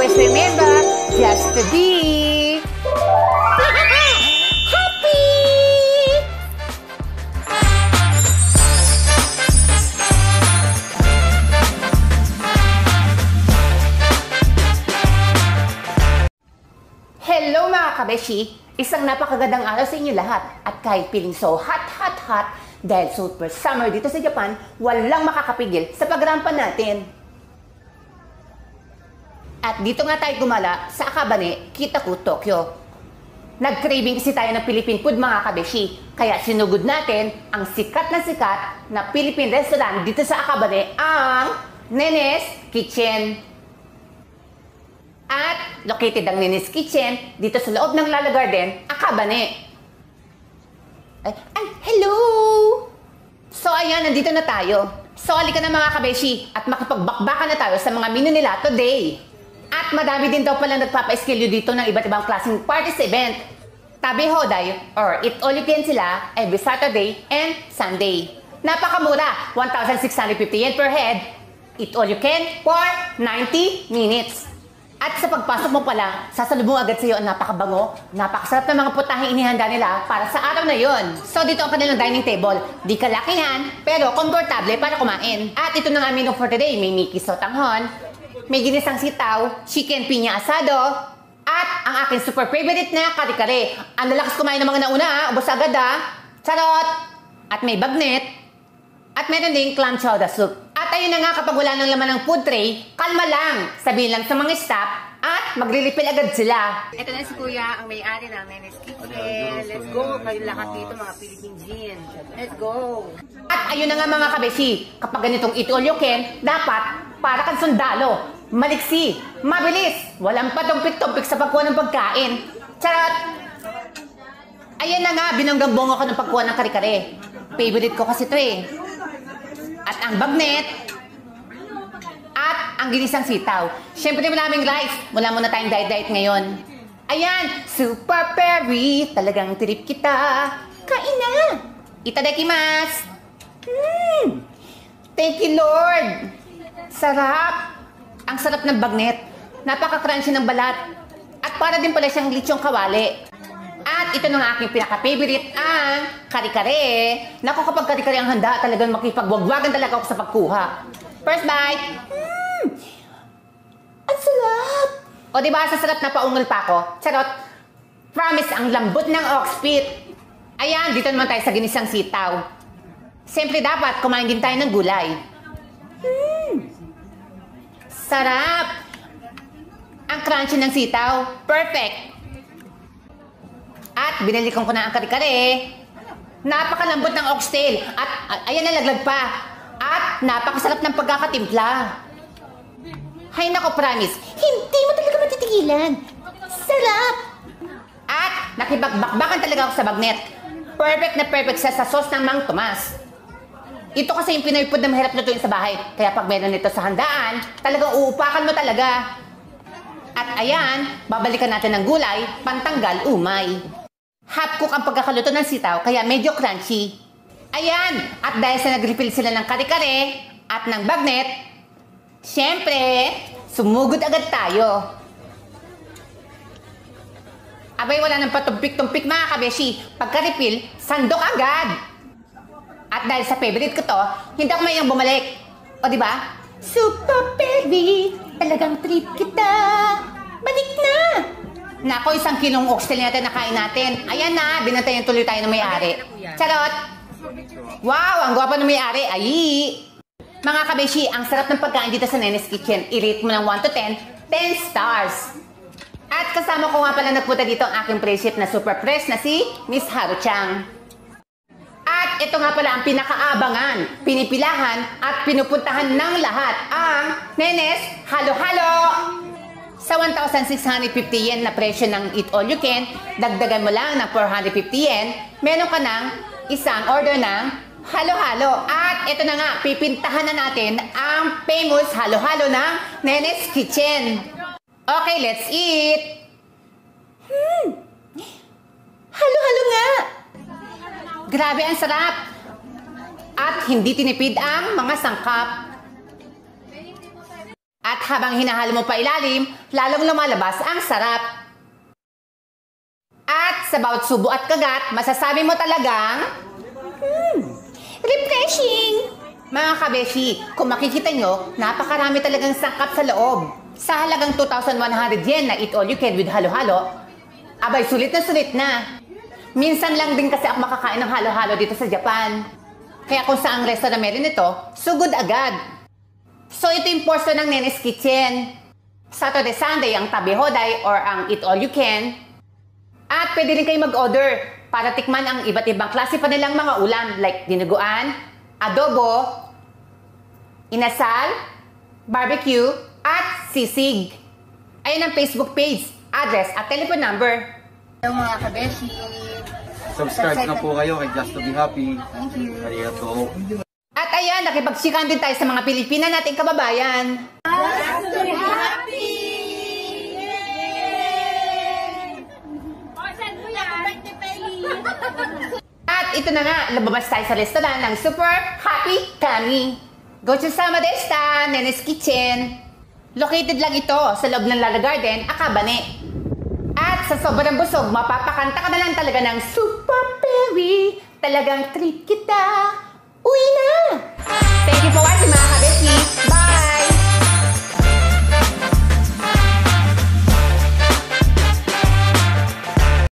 always remember, just to be happy! Hello mga kabeshi! Isang napakagandang araw sa inyo lahat. At kahit feeling so hot dahil super summer dito sa Japan, walang makakapigil sa pagrampan natin. At dito nga tayo gumala sa Akabane, Kitaku, Tokyo. Nag-craving kasi tayo ng Philippine food mga kabeshi. Kaya sinugod natin ang sikat na Philippine restaurant dito sa Akabane, ang Nene's Kitchen. At located ang Nene's Kitchen dito sa loob ng Lala Garden, Akabane. Hello! So ayan, nandito na tayo. So halika na mga kabeshi at makipagbakbakan na tayo sa mga menu nila today. At madami din daw pala nagpapa-schedule dito ng iba't ibang klaseng parties event. Tabi Hoday or Eat All You Can sila every Saturday and Sunday. Napakamura, 1,650 yen per head. Eat All You Can for 90 minutes. At sa pagpasok mo pala, sasalubong agad sa iyo ang napakabango, napakasarap ng mga putaheng inihanda nila para sa araw na yon. So dito ang kanilang dining table. Di kalakihan, pero komportable para kumain. At ito na nga menu for today. May Mickey sotanghon, may ginisang sitaw, chicken piña asado, at ang aking super favorite na kare-kare. Ang lalakas kumain ng mga nauna, ubos agad charot! At may bagnet, at meron ding clam chowder soup. At ayun na nga, kapag wala ng laman ng food tray, kalma lang, sabihin lang sa mga staff, at magre-refill agad sila. Ito na si Kuya, ang may-ari ng Nene's Kitchen. Let's go! Kayo lahat dito mga Philippine Gin. Let's go! At ayun na nga mga kabeshi, kapag ganitong Eat All You Can, dapat para kang sundalo, maliksi, mabilis, walang patumpik-tumpik sa pagkuha ng pagkain. Charot! Ayan na nga, binanggang-bongo ko ng pagkuha ng kare-kare. Favorite ko kasi ito eh. At ang bagnet, at ang ginisang sitaw. Siyempre maraming rice. Wala muna tayong diet ngayon. Ayan, super perry. Talagang trip kita. Kain na! Itadakimasu! Thank you, Lord! Sarap! Ang sarap ng bagnet. Napaka-crunchy ng balat. At para din pala siyang lechong kawali. At ito na aking pinaka-favorite, ang kare-kare. Naku, kapag kare-kare ang handa, talagang makipagwagwagan talaga ako sa pagkuha. First bite. Ang sarap! O diba, sa sarap na paungal pa ako. Charot. Promise, ang lambot ng ox feet. Ayan, dito naman tayo sa ginisang sitaw. Siyempre dapat, kumain din tayo ng gulay. Sarap! Ang crunchy ng sitaw. Perfect! At binalikan ko na ang kare-kare. Napakalambot ng oxtail. At ayan na, laglag pa. At napakasarap ng pagkakatimpla. Hay nako, promise, hindi mo talaga matitigilan. Sarap! At nakibagbakbakan talaga ako sa bagnet. Perfect na perfect sa sauce ng Mang Tomas. Ito kasi yung Pinoy food na mahirap lutuin sa bahay. Kaya pag meron nito sa handaan, talagang uupakan mo talaga. At ayan, babalikan natin ng gulay, pantanggal umay. Half-cook ang pagkakaluto ng sitaw, kaya medyo crunchy. Ayan! At dahil sa nag-refill sila ng kare-kare at ng bagnet, syempre, sumugod agad tayo. Abay, wala nang patumpik-tumpik mga kabeshi. Pagka-refill, sandok agad. At dahil sa favorite ko to, hindi ako mayang bumalik. O diba? Super baby, talagang trip kita. Balik na! Nako, 1 kilong oxtail natin nakain natin. Ayan na, binantayan tuloy tayo ng may-ari. Charot! Wow, ang gwapa ng may-ari. Ay! Mga kabeshi, ang sarap ng pagkain dito sa Nene's Kitchen. I-rate mo ng 1 to 10, 10 stars. At kasama ko nga pala nagpunta dito ang aking friendship na super fresh na si Miss Haru-chan. At ito nga pala ang pinakaabangan, pinipilahan at pinupuntahan ng lahat, ang Nene's Halo-Halo! Sa 1,650 yen na presyo ng Eat All You Can, dagdagan mo lang ng 450 yen, meron ka ng isang order ng halo-halo. At ito na nga, pipintahan na natin ang famous halo-halo ng Nene's Kitchen. Okay, let's eat! Halo-halo nga! Grabe, ang sarap! At hindi tinipid ang mga sangkap. At habang hinahalo mo pa ilalim, lalong lumalabas ang sarap. At sa bawat subo at kagat, masasabi mo talagang refreshing! Mga kabeshi, kung makikita nyo, napakarami talagang sangkap sa loob. Sa halagang 2,100 yen na eat all you can with halo-halo, abay sulit na. Minsan lang din kasi ako makakain ng halo-halo dito sa Japan. Kaya kung saang restaurant meron ito, sugod agad. So ito yung portion ng Nene's Kitchen. Saturday, Sunday ang tabi hoday or ang eat all you can. At pwede rin kayo mag-order para tikman ang iba't ibang klase pa nilang mga ulam like dinuguan, adobo, inasal, barbecue, at sisig. Ayan ang Facebook page, address at telephone number. Hello mga kabeshi. Subscribe na po kayo kay Just to be Happy. Thank you. Arigato. At ayan, nakipagsikan din tayo sa mga Pilipina nating kababayan. Just to be happy! At ito na nga, lumabas tayo sa restaurant ng Super Happy Kami. Gochusama deshita, Nene's Kitchen. Located lang ito sa loob ng Lala Garden, Akabane. At sa sobrang busog, mapapakanta ka na lang talaga ng Super Perry. Talagang treat kita. Uwi na!